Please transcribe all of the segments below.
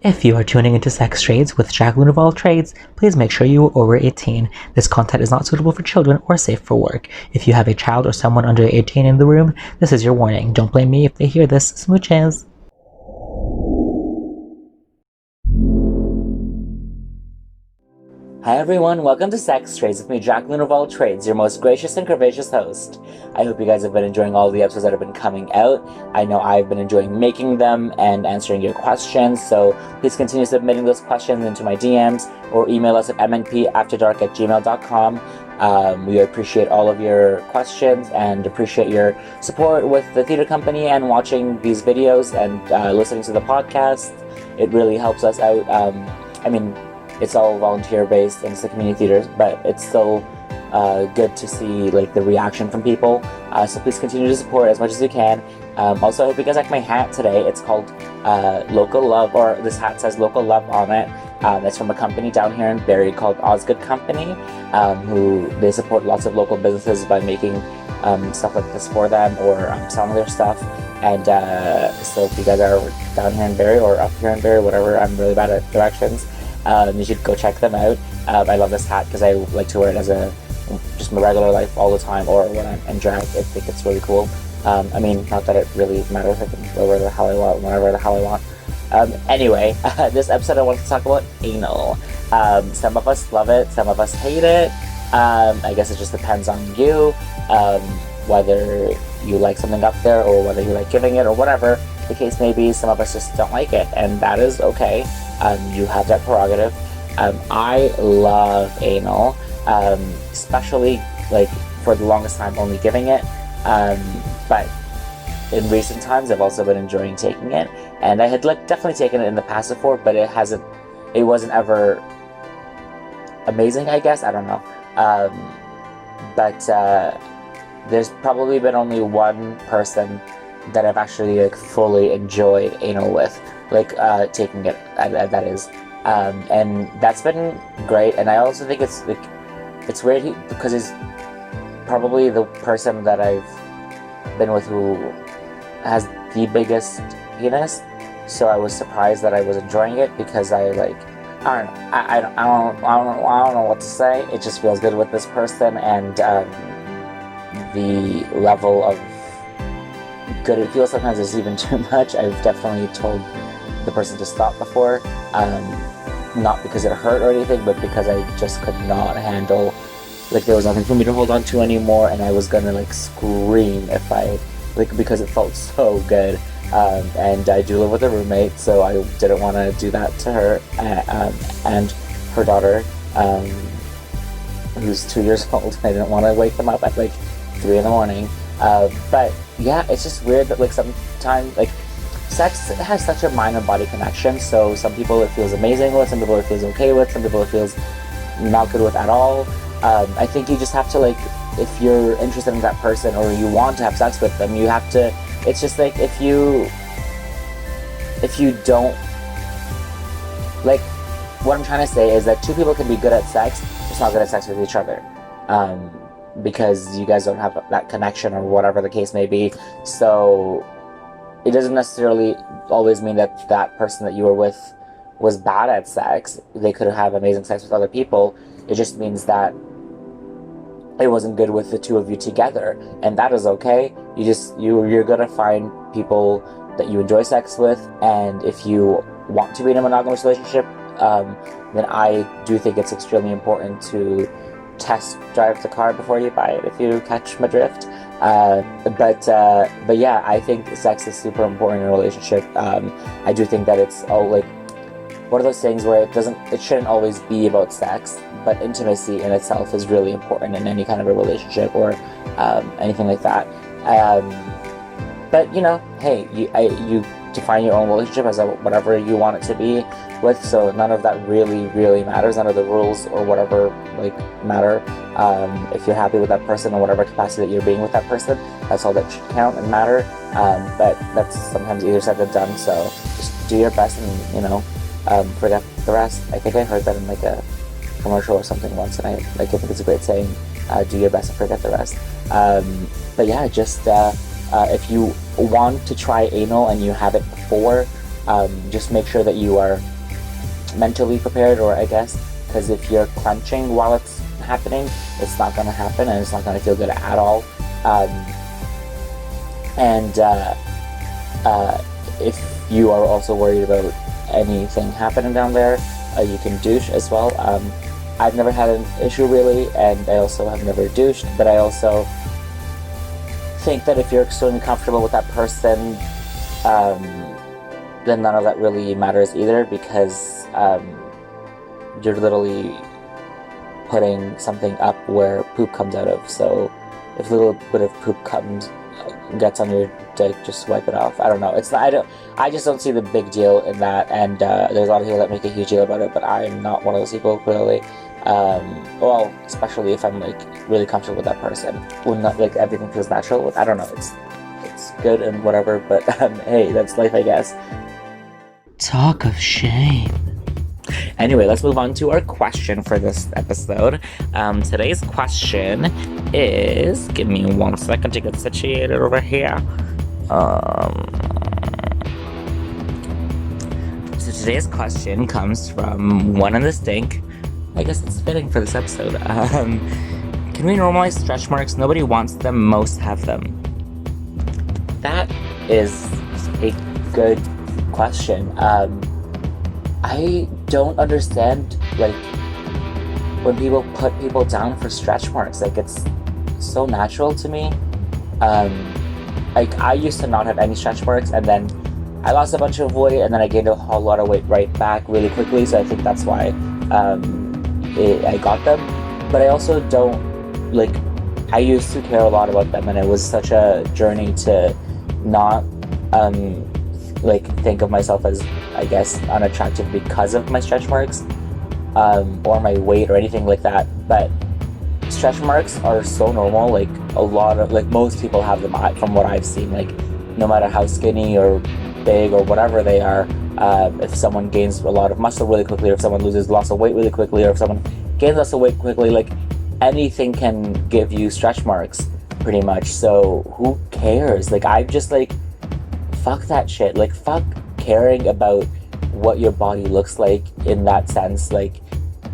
If you are tuning into Sex Trades with Jackelynne Ouvall Traydes, please make sure you are over 18. This content is not suitable for children or safe for work. If you have a child or someone under 18 in the room, this is your warning. Don't blame me if they hear this. Smooches. Hi everyone, welcome to Sex Trades with me, Jackelynne Ouvall Traydes, your most gracious and curvaceous host. I hope you guys have been enjoying all the episodes that have been coming out. I know I've been enjoying making them and answering your questions, so please continue submitting those questions into my DMs or email us at mnpafterdark@gmail.com. We appreciate all of your questions and appreciate your support with the theater company and watching these videos and listening to the podcast. It really helps us out. It's all volunteer-based and it's the community theaters, but it's still good to see like the reaction from people. So please continue to support as much as you can. Also, I hope you guys like my hat today. It's called Local Love, or this hat says Local Love on it. It's from a company down here in Barrie called Osgood Company, who they support lots of local businesses by making stuff like this for them or selling their stuff. And so if you guys are down here in Barrie or up here in Barrie, whatever, I'm really bad at directions. You should go check them out. I love this hat because I like to wear it as just my regular life all the time, or when I'm in drag. I think it's really cool. Not that it really matters. I can wear whatever the hell I want, whenever the hell I want. Anyway, this episode I want to talk about anal. Some of us love it, some of us hate it. I guess it just depends on you, whether you like something up there or whether you like giving it or whatever the case may be. Some of us just don't like it, and that is okay. You have that prerogative. I love anal, especially like for the longest time only giving it, but in recent times I've also been enjoying taking it, and I had definitely taken it in the past before, but it wasn't ever amazing, I guess. I don't know, but there's probably been only one person that I've actually like fully enjoyed anal with, taking it, that is, and that's been great. And I also think it's weird because he's probably the person that I've been with who has the biggest penis, so I was surprised that I was enjoying it because I don't know what to say. It just feels good with this person, and the level of good it feels sometimes is even too much. I've definitely told the person to stop before, not because it hurt or anything, but because I just could not handle, there was nothing for me to hold on to anymore, and I was gonna scream if I because it felt so good. And I do live with a roommate, so I didn't want to do that to her and her daughter, who's 2 years old. I didn't want to wake them up at 3 in the morning. But yeah, it's just weird that sometimes sex has such a mind and body connection. So some people it feels amazing with, some people it feels okay with, some people it feels not good with at all. I think you just have to if you're interested in that person or you want to have sex with them, you have to. It's just if you don't what I'm trying to say is that two people can be good at sex, just not good at sex with each other. Because you guys don't have that connection or whatever the case may be. So it doesn't necessarily always mean that that person that you were with was bad at sex. They could have amazing sex with other people. It just means that it wasn't good with the two of you together, and that is okay. You're gonna find people that you enjoy sex with, and if you want to be in a monogamous relationship, then I do think it's extremely important to test drive the car before you buy it, if you catch my drift. But yeah, I think sex is super important in a relationship. I do think that it's all one of those things where it shouldn't always be about sex, but intimacy in itself is really important in any kind of a relationship or anything like that. But hey, you define your own relationship as whatever you want it to be with, so none of that really matters. None of the rules or whatever matter. If you're happy with that person in whatever capacity that you're being with that person, that's all that should count and matter. But that's sometimes easier said than done, so just do your best and forget the rest. I think I heard that in a commercial or something once, and I think it's a great saying. Do your best and forget the rest. But yeah, just if you want to try anal and you haven't before, just make sure that you are mentally prepared, or I guess, because if you're clenching while it's happening, it's not going to happen and it's not going to feel good at all. If you are also worried about anything happening down there, you can douche as well. I've never had an issue really, and I also have never douched, but I also think that if you're extremely comfortable with that person, then none of that really matters either, because you're literally putting something up where poop comes out of. So if a little bit of poop gets on your dick, just wipe it off. I don't know. It's not. I just don't see the big deal in that. And there's a lot of people that make a huge deal about it, but I'm not one of those people, clearly. Well, especially if I'm like really comfortable with that person, when not like everything feels natural. I don't know. It's good and whatever, but hey, that's life, I guess. Talk of shame. Anyway, let's move on to our question for this episode. Today's question is... Give me 1 second to get situated over here. So today's question comes from One in the Stink. I guess it's fitting for this episode. Can we normalize stretch marks? Nobody wants them, most have them. That is a good question. I don't understand, like, when people put people down for stretch marks. Like, it's so natural to me. Like, I used to not have any stretch marks, and then I lost a bunch of weight, and then I gained a whole lot of weight right back really quickly, so I think that's why I got them. But I also don't, like, I used to care a lot about them, and it was such a journey to not, like, think of myself as, I guess, unattractive because of my stretch marks, or my weight or anything like that. But stretch marks are so normal. Like, a lot of, like, most people have them, from what I've seen. Like, no matter how skinny or big or whatever they are, if someone gains a lot of muscle really quickly, or if someone loses lots of weight really quickly, or if someone gains lots of weight quickly, like, anything can give you stretch marks, pretty much. So who cares? Like, I'm just like, fuck that shit. Like, fuck caring about what your body looks like in that sense. Like,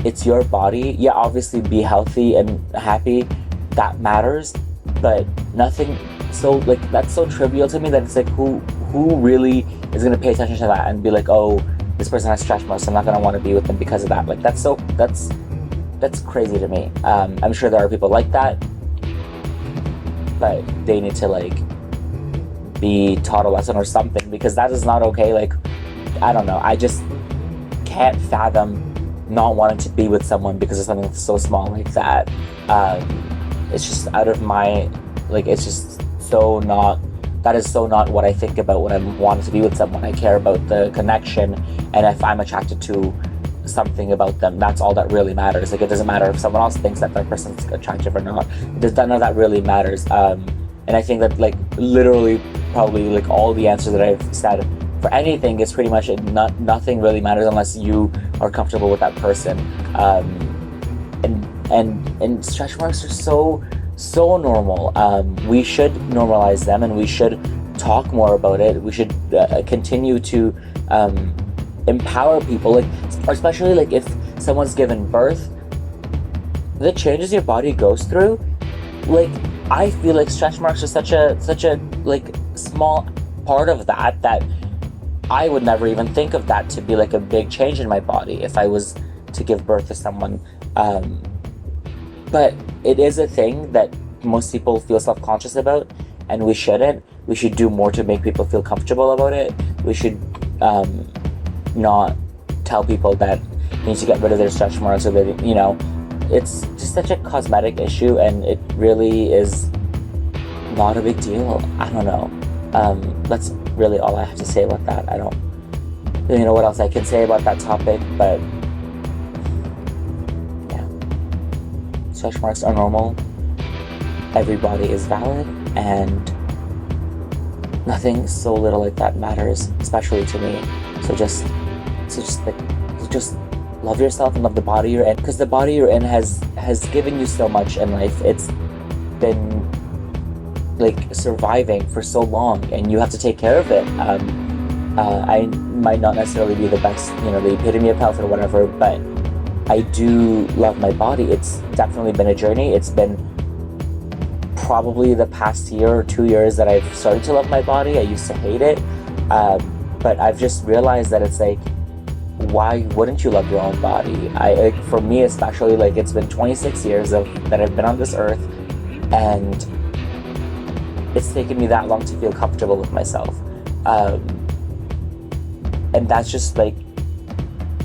it's your body. Yeah, obviously be healthy and happy. That matters. But nothing so, like, that's so trivial to me that it's like, who really is going to pay attention to that and be like, oh, this person has stretch marks, I'm not going to want to be with them because of that. Like, that's crazy to me. I'm sure there are people like that, but they need to, like, be taught a lesson or something, because that is not okay. Like, I don't know, I just can't fathom not wanting to be with someone because of something so small like that. It's just out of my, like, it's just so not, that is so not what I think about when I'm wanting to be with someone. I care about the connection, and if I'm attracted to something about them, that's all that really matters. Like, it doesn't matter if someone else thinks that person's attractive or not. None of that really matters. And I think that, like, literally, probably, like, all the answers that I've said for anything is pretty much nothing really matters unless you are comfortable with that person. And stretch marks are so normal. We should normalize them, and we should talk more about it. We should continue to empower people, like, especially, like, if someone's given birth, the changes your body goes through. Like, I feel like stretch marks are such a like, small part of that I would never even think of that to be, like, a big change in my body if I was to give birth to someone. But it is a thing that most people feel self-conscious about, and we shouldn't. We should do more to make people feel comfortable about it. We should not tell people that they need to get rid of their stretch marks, or that, you know, it's just such a cosmetic issue, and it really is not a big deal. I don't know. That's really all I have to say about that. I don't really know what else I can say about that topic, but yeah. Stretch marks are normal. Every body is valid, and nothing so little like that matters, especially to me. So just love yourself and love the body you're in, because the body you're in has given you so much in life. It's been, like, surviving for so long, and you have to take care of it. I might not necessarily be the best, the epitome of health or whatever, but I do love my body. It's definitely been a journey. It's been probably the past year or 2 years that I've started to love my body. I used to hate it, but I've just realized that it's like, why wouldn't you love your own body? For me especially, like, it's been 26 years that I've been on this earth, and it's taken me that long to feel comfortable with myself, and that's just like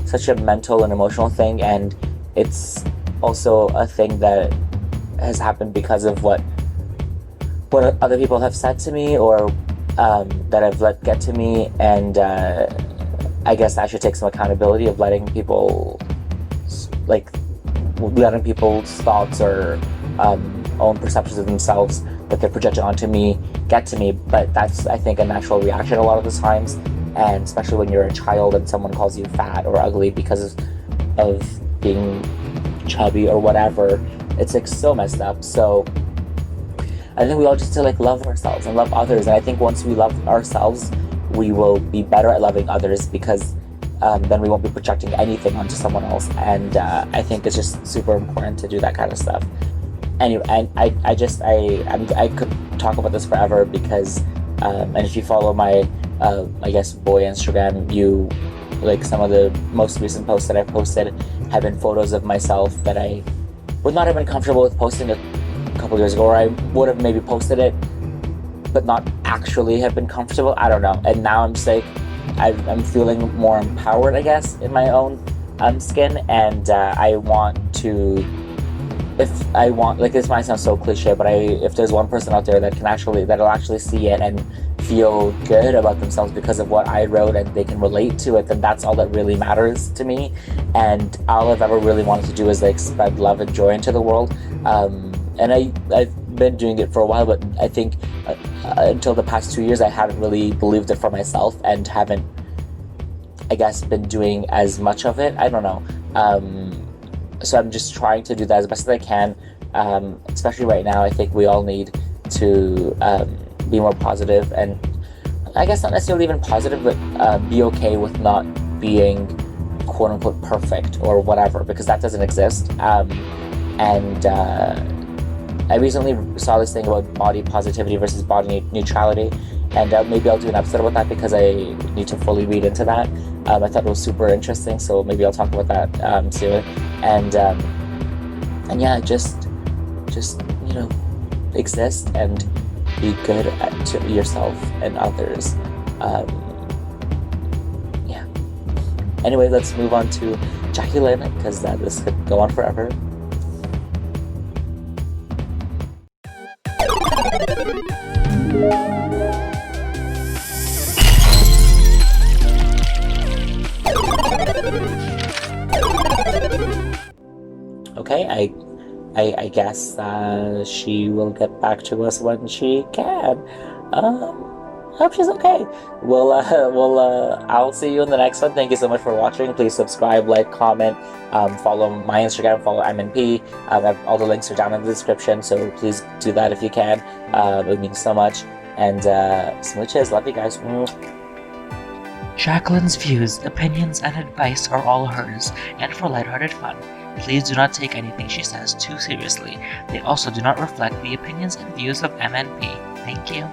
such a mental and emotional thing, and it's also a thing that has happened because of what other people have said to me, or that I've let get to me, and I guess I should take some accountability of letting people's thoughts or own perceptions of themselves that they're projecting onto me get to me. But that's, I think, a natural reaction a lot of the times, and especially when you're a child and someone calls you fat or ugly because of being chubby or whatever. It's like so messed up. So I think we all just to like love ourselves and love others, and I think once we love ourselves, we will be better at loving others, because then we won't be projecting anything onto someone else. And I think it's just super important to do that kind of stuff. Anyway, and I could talk about this forever, because and if you follow my I guess boy Instagram, you like some of the most recent posts that I posted have been photos of myself that I would not have been comfortable with posting a couple years ago, or I would have maybe posted it but not actually have been comfortable. I don't know. And now I'm just like, I'm feeling more empowered, I guess, in my own skin, and I want to, like, this might sound so cliche, but if there's one person out there that'll actually see it and feel good about themselves because of what I wrote, and they can relate to it, then that's all that really matters to me. And all I've ever really wanted to do is like spread love and joy into the world. And I've been doing it for a while, but I think until the past 2 years I haven't really believed it for myself, and haven't, I guess, been doing as much of it. I don't know. So I'm just trying to do that as best as I can, especially right now. I think we all need to be more positive, and I guess not necessarily even positive, but be okay with not being quote unquote perfect or whatever, because that doesn't exist. And I recently saw this thing about body positivity versus body neutrality, and maybe I'll do an episode about that, because I need to fully read into that. I thought it was super interesting, so maybe I'll talk about that soon. And yeah, just exist and be good to yourself and others. Yeah. Anyway, let's move on to Jackelynne, because this could go on forever. Okay, I guess she will get back to us when she can. Hope she's okay. I'll see you in the next one. Thank you so much for watching. Please subscribe, like, comment, follow my Instagram, follow MNP. All the links are down in the description, so please do that if you can. It would mean so much. And smooches. Love you guys. Jackelynne's views, opinions, and advice are all hers, and for lighthearted fun. Please do not take anything she says too seriously. They also do not reflect the opinions and views of MNP. Thank you.